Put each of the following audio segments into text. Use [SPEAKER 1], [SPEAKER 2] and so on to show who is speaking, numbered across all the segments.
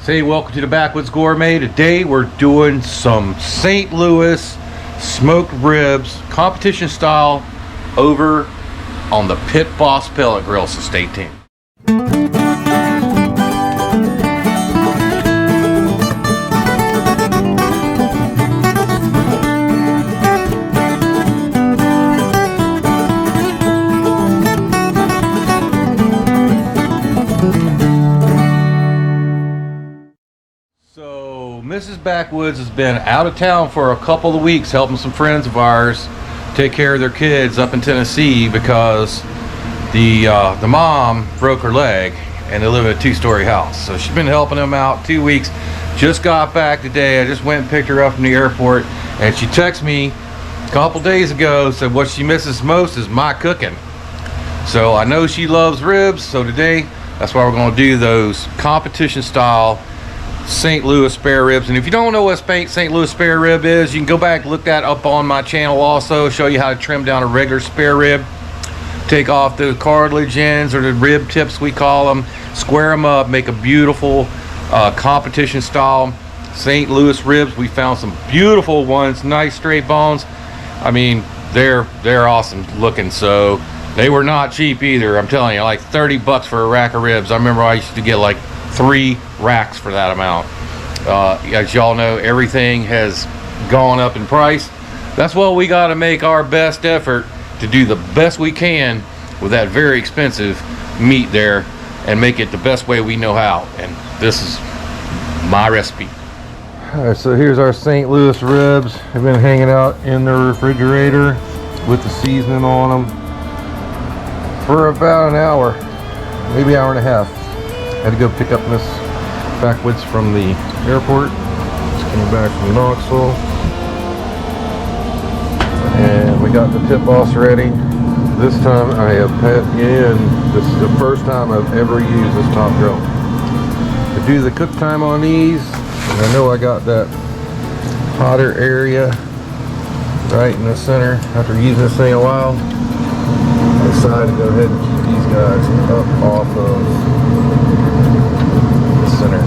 [SPEAKER 1] Hey, welcome to the Backwoods Gourmet. Today we're doing some St. Louis smoked ribs, competition style, over on the Pit Boss Pellet Grill, so stay tuned. Mrs. Backwoods has been out of town for a couple of weeks helping some friends of ours take care of their kids up in Tennessee because the mom broke her leg and they live in a two-story house. So she's been helping them out 2 weeks. Just got back today. I just went and picked her up from the airport and she texted me a couple days ago, said what she misses most is my cooking. So I know she loves ribs, so today that's why we're going to do those competition style St. Louis spare ribs. And if you don't know what St. Louis spare rib is, you can go back and look that up on my channel also. Show you how to trim down a regular spare rib, take off the cartilage ends or the rib tips we call them, square them up, make a beautiful competition style St. Louis ribs. We found some beautiful ones, nice straight bones. I mean, they're awesome looking. So they were not cheap either. I'm telling you, like 30 bucks for a rack of ribs. I remember I used to get like 3 racks for that amount. As y'all know, everything has gone up in price. That's why we got to make our best effort to do the best we can with that very expensive meat there and make it the best way we know how. And this is my recipe. All right, so here's our St. Louis ribs. They've been hanging out in the refrigerator with the seasoning on them for about an hour, maybe hour and a half. Had to go pick up Miss Backwoods from the airport. Just came back from Knoxville. And we got the Pit Boss ready. This time I have put in, this is the first time I've ever used this top grill. To do the cook time on these, and I know I got that hotter area right in the center. After using this thing a while, I decided to go ahead and keep these guys up off of center,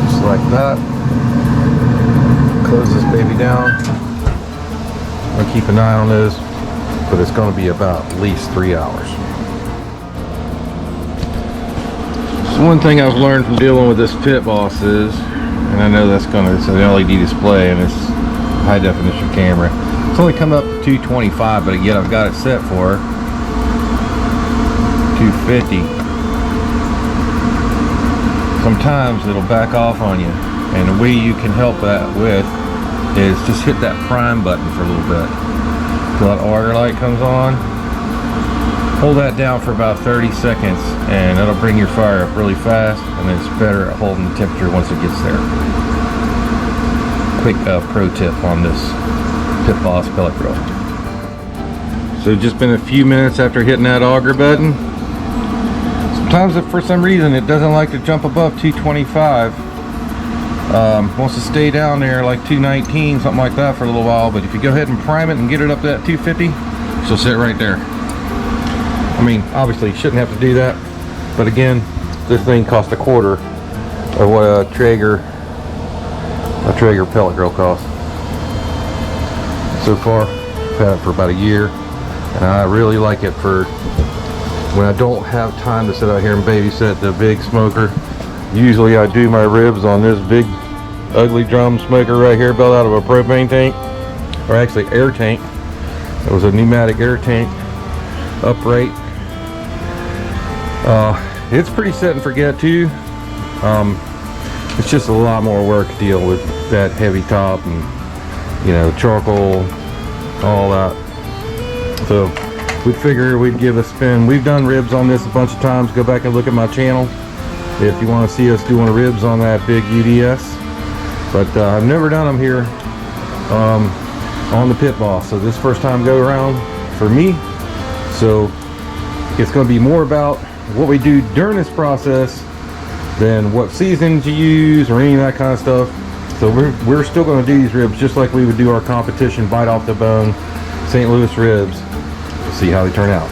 [SPEAKER 1] just like that. Close this baby down. I'll keep an eye on this, but it's going to be about at least 3 hours. So one thing I've learned from dealing with this Pit Boss is, and I know it's an LED display and it's high definition camera. It's only come up to 225, but again I've got it set for 250. Sometimes it'll back off on you, and the way you can help that with is just hit that prime button for a little bit till that auger light comes on. Hold that down for about 30 seconds and that'll bring your fire up really fast, and it's better at holding the temperature once it gets there. Quick pro tip on this Pit Boss pellet grill. So just been a few minutes after hitting that auger button. Sometimes if for some reason it doesn't like to jump above 225, wants to stay down there like 219, something like that for a little while. But if you go ahead and prime it and get it up to that 250, she'll sit right there. I mean, obviously you shouldn't have to do that, but again, this thing cost a quarter of what a Traeger pellet grill costs. So far I've had it for about a year, and I really like it for when I don't have time to sit out here and babysit the big smoker. Usually I do my ribs on this big ugly drum smoker right here, built out of a propane tank, or actually air tank. It was a pneumatic air tank, upright. It's pretty set and forget too. It's just a lot more work to deal with that heavy top and, you know, charcoal, all that. So we figure we'd give a spin. We've done ribs on this a bunch of times. Go back and look at my channel if you want to see us doing ribs on that big UDS. But I've never done them here on the Pit Boss. So this first time go around for me. So it's going to be more about what we do during this process than what seasons you use or any of that kind of stuff. So we're still going to do these ribs just like we would do our competition bite off the bone St. Louis ribs. See how they turn out.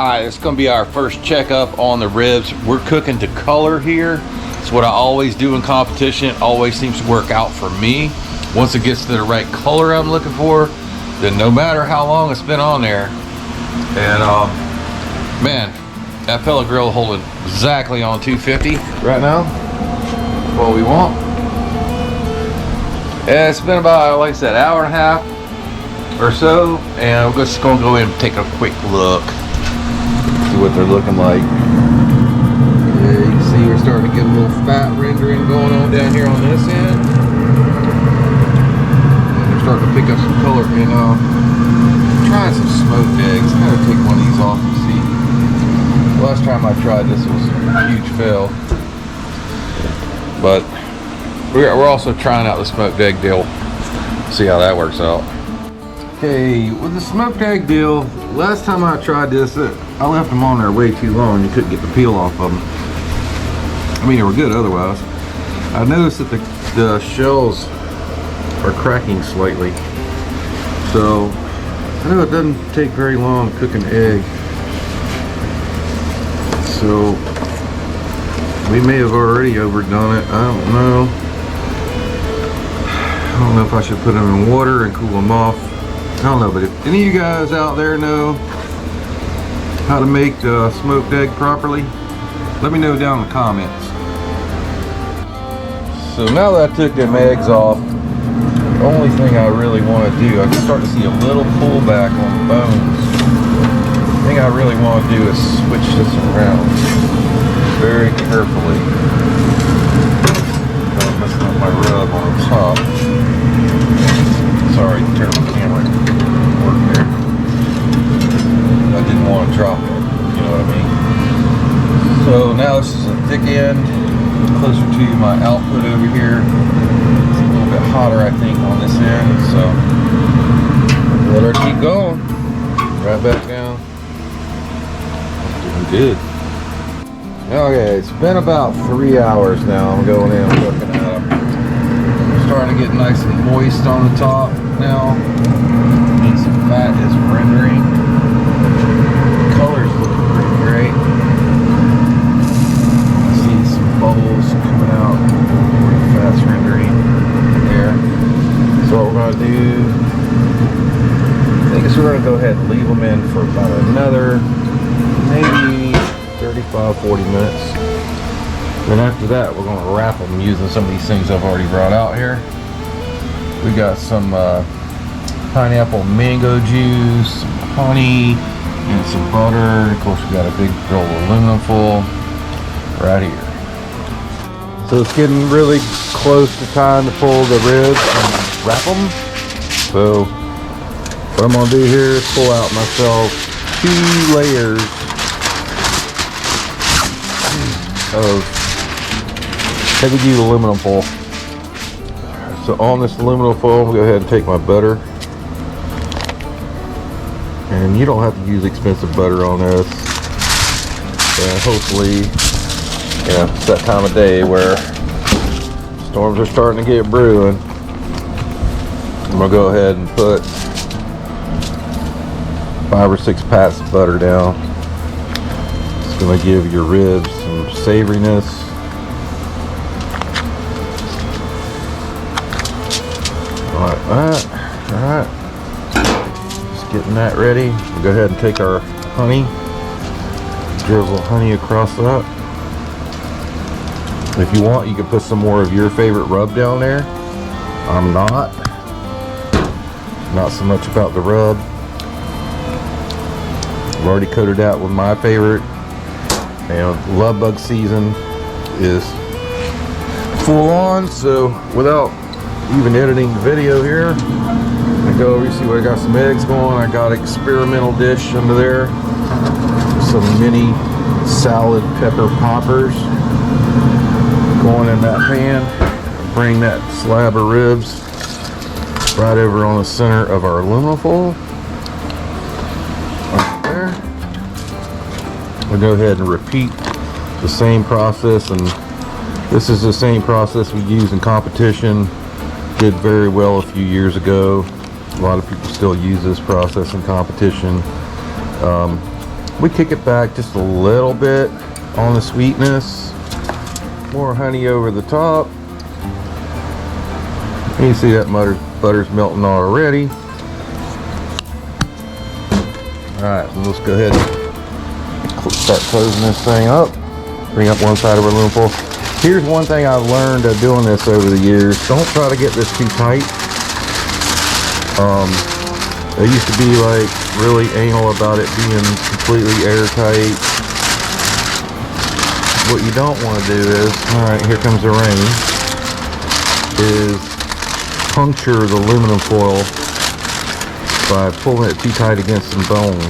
[SPEAKER 1] Alright, it's going to be our first checkup on the ribs. We're cooking to color here. It's what I always do in competition. It always seems to work out for me. Once it gets to the right color I'm looking for, then no matter how long it's been on there. And man, that pellet grill holding exactly on 250 right now. That's what we want. And it's been about, like I said, hour and a half or so, and we're just going to go in and take a quick look. See what they're looking like. Yeah, you can see we're starting to get a little fat rendering going on down here on this end. And they're starting to pick up some color. And I'm trying some smoked eggs. I'm gonna take one of these off and see. The last time I tried this was a huge fail. But we're also trying out the smoked egg deal. See how that works out. Okay, with the smoked egg deal, last time I tried this, I left them on there way too long. You couldn't get the peel off of them. I mean, they were good otherwise. I noticed that the shells are cracking slightly. So, I know it doesn't take very long to cook an egg. So, we may have already overdone it. I don't know. I don't know if I should put them in water and cool them off. I don't know, but if any of you guys out there know how to make the smoked egg properly, let me know down in the comments. So now that I took them eggs off, the only thing I really want to do, I can start to see a little pullback on the bones. The thing I really want to do is switch this around very carefully. I'm messing up my rub on the top. Sorry, terrible camera work there. I didn't want to drop it, you know what I mean? So now this is a thick end, closer to my output over here. It's a little bit hotter, I think, on this end, so let her keep going. Right back down. Doing good. Okay, it's been about 3 hours now. I'm going in and looking at them. Starting to get nice and moist on the top now. Need some fat is rendering. The color's looking pretty great. I see some bubbles coming out where the fat's rendering there. So what we're going to do, I think we're going to go ahead and leave them in for about another maybe 35-40 minutes. Then after that, we're going to wrap them using some of these things I've already brought out here. We got some pineapple mango juice, some honey, and some butter. Of course, we got a big roll of aluminum foil right here. So it's getting really close to time to pull the ribs and wrap them. So what I'm going to do here is pull out myself 2 layers of heavy duty aluminum foil. So on this aluminum foil, I'm gonna go ahead and take my butter. And you don't have to use expensive butter on this. And hopefully, yeah, it's that time of day where storms are starting to get brewing. I'm gonna go ahead and put 5 or 6 pats of butter down. It's gonna give your ribs some savoriness. Like that. Alright. Just getting that ready. We'll go ahead and take our honey. Drizzle honey across that. If you want, you can put some more of your favorite rub down there. I'm not so much about the rub. I've already coated out with my favorite. And love bug season is full on, so without even editing the video here, I go over, you see, I got some eggs going. I got an experimental dish under there, some mini salad pepper poppers going in that pan. Bring that slab of ribs right over on the center of our aluminum foil. Right there. We'll go ahead and repeat the same process, and this is the same process we use in competition. Did very well a few years ago. A lot of people still use this process in competition. We kick it back just a little bit on the sweetness. More honey over the top. You see that butter's melting already. Alright, let's go ahead and start closing this thing up. Bring up one side of our aluminum foil. Here's one thing I've learned doing this over the years. Don't try to get this too tight. I used to be like really anal about it being completely airtight. What you don't want to do is, alright, here comes the rain, is puncture the aluminum foil by pulling it too tight against some bones.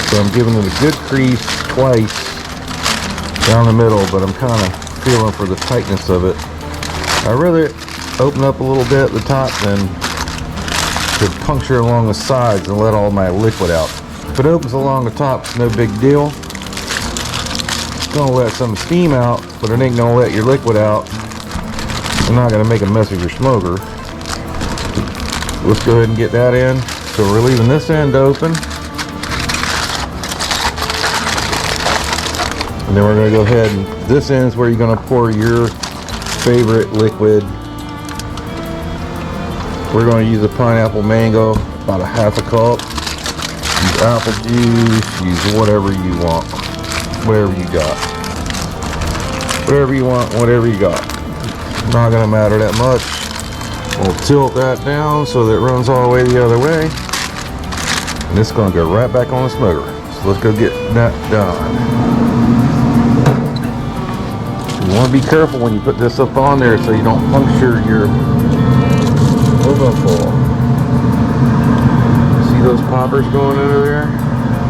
[SPEAKER 1] So I'm giving it a good crease twice down the middle, but I'm kind of feeling for the tightness of it. I rather open up a little bit at the top than to puncture along the sides and let all my liquid out. If it opens along the top, it's no big deal. It's gonna let some steam out, but it ain't gonna let your liquid out. You're not gonna make a mess of your smoker. Let's go ahead and get that in. So we're leaving this end open. And then we're gonna go ahead and this end is where you're gonna pour your favorite liquid. We're going to use a pineapple mango, about a half a cup. Use apple juice, use whatever you want, whatever you got. Whatever you want, whatever you got. Not going to matter that much. We'll tilt that down so that it runs all the way the other way. And it's going to go right back on the smoker. So let's go get that done. You want to be careful when you put this up on there so you don't puncture your full. See those poppers going under there?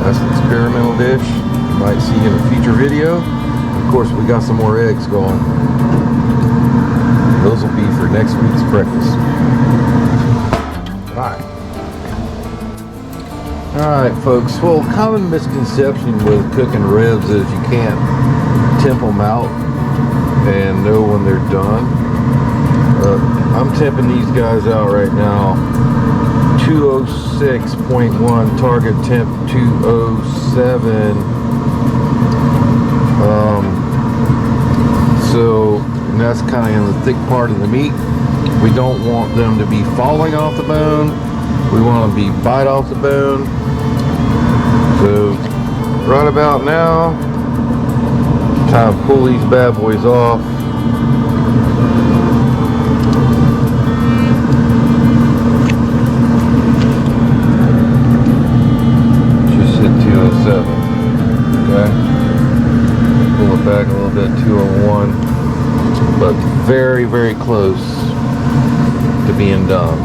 [SPEAKER 1] That's an experimental dish you might see in a future video. Of course, we got some more eggs going. Those will be for next week's breakfast. Alright folks, well, common misconception with cooking ribs is you can't temp them out and know when they're done. I'm temping these guys out right now. 206.1, target temp 207. So that's kind of in the thick part of the meat. We don't want them to be falling off the bone. We want them to be bite off the bone. So right about now, time to pull these bad boys off. Okay, pull it back a little bit, 201, but very, very close to being done.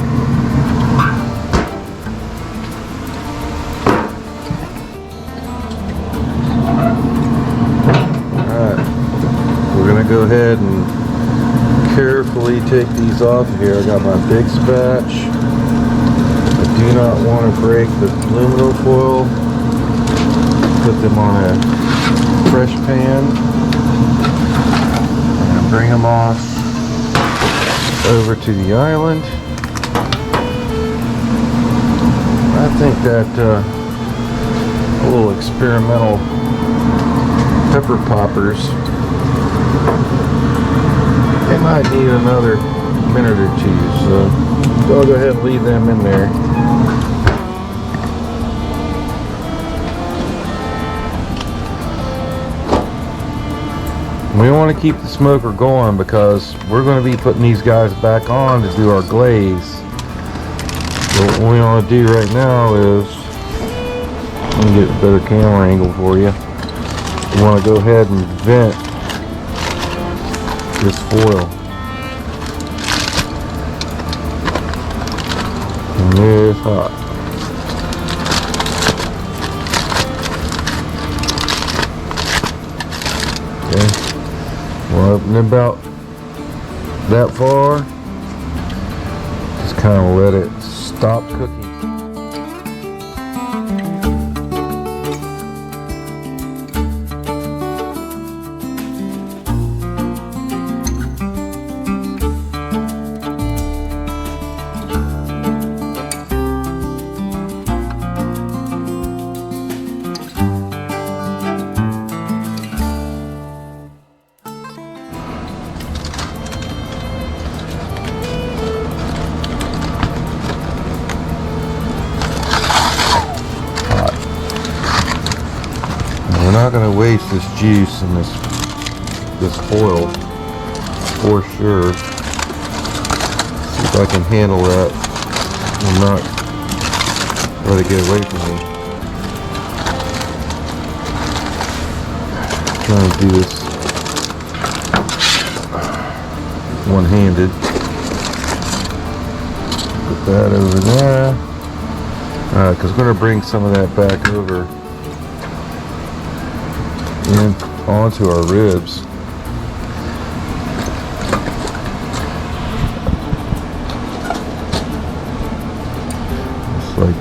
[SPEAKER 1] Alright, we're going to go ahead and carefully take these off of here. I got my big spatch. I do not want to break the aluminum foil. Put them on a fresh pan and bring them off over to the island. I think that little experimental pepper poppers, they might need another minute or two, so I'll go ahead and leave them in there. We want to keep the smoker going because we're going to be putting these guys back on to do our glaze. So what we want to do right now is, let me get a better camera angle for you. We want to go ahead and vent this foil. And it's hot. Okay. Well, up and about that far, just kind of let it stop cooking. not going to waste this juice and this foil for sure. See if I can handle that and not let it get away from me. Trying to do this one-handed. Put that over there. Alright, because we're going to bring some of that back over and onto our ribs. Just like,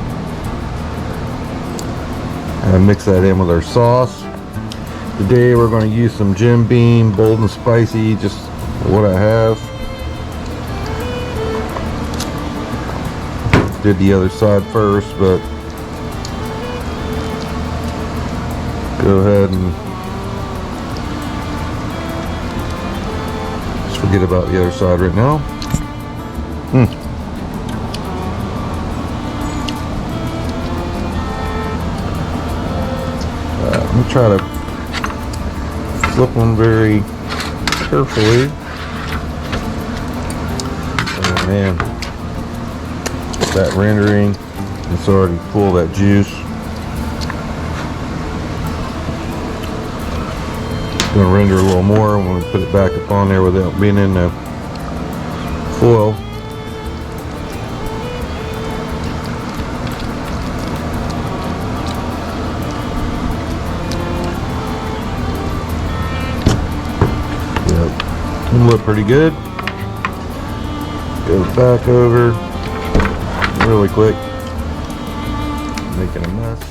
[SPEAKER 1] and mix that in with our sauce. Today we're going to use some Jim Beam, bold and spicy, just what I have. Did the other side first, but go ahead and just forget about the other side right now. Let me try to flip them very carefully. Oh man, that rendering, it's already full of that juice. Gonna render a little more when we put it back up on there without being in the foil. Yep, it'll look pretty good. Go back over really quick, making a mess.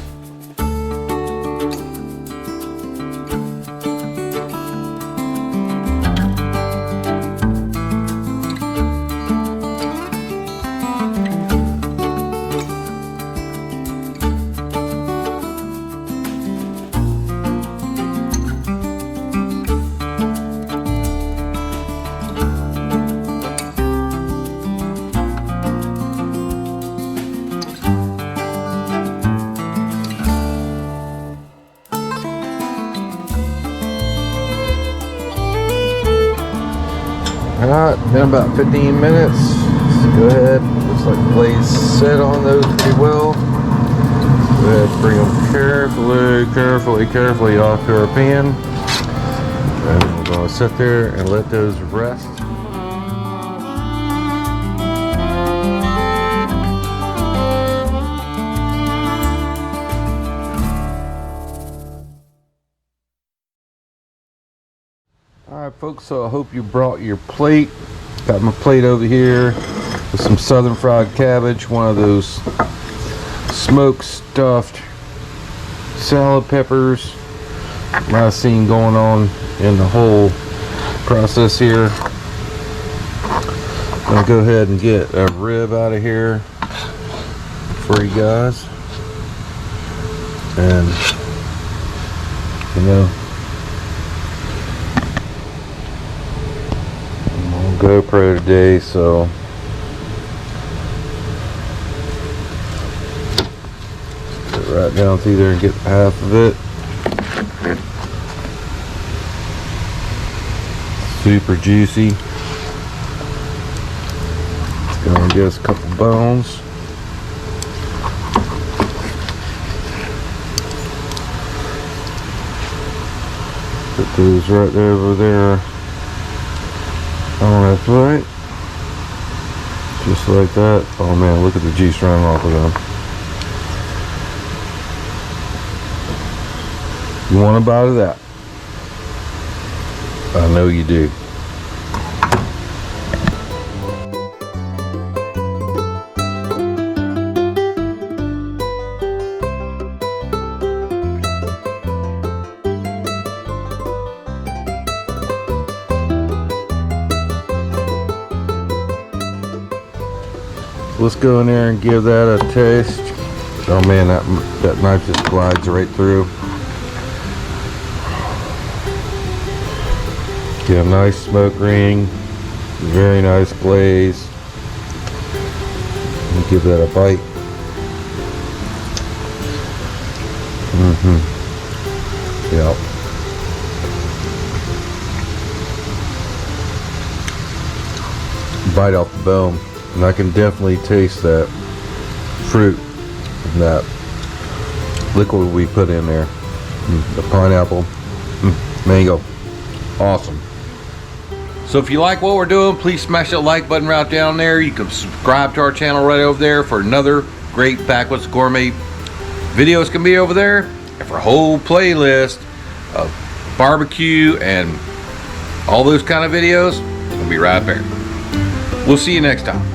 [SPEAKER 1] Alright, been about 15 minutes. Let's go ahead. Looks like the blade's set on those pretty well. Go ahead and bring them carefully off to our pan. And we're going to sit there and let those rest. Alright folks, so I hope you brought your plate. Got my plate over here with some southern fried cabbage, one of those smoked stuffed salad peppers. A lot of scene going on in the whole process here. I'm gonna go ahead and get a rib out of here for you guys. And you know, GoPro today, so get right down through there and get half of it. Super juicy. It's gonna give us a couple bones. Put those right there over there on that plate, just like that. Oh man, look at the juice running off of them. You want a bite of that? I know you do. Let's go in there and give that a taste. Oh man, that knife just glides right through. Get a nice smoke ring, very nice glaze. And give that a bite. Yep. Bite off the bone, and I can definitely taste that fruit and that liquid we put in there. The pineapple, mango, awesome. So if you like what we're doing, please smash that like button right down there. You can subscribe to our channel right over there for another great Backwoods Gourmet videos can be over there, and for a whole playlist of barbecue and all those kind of videos, we'll be right there. We'll see you next time.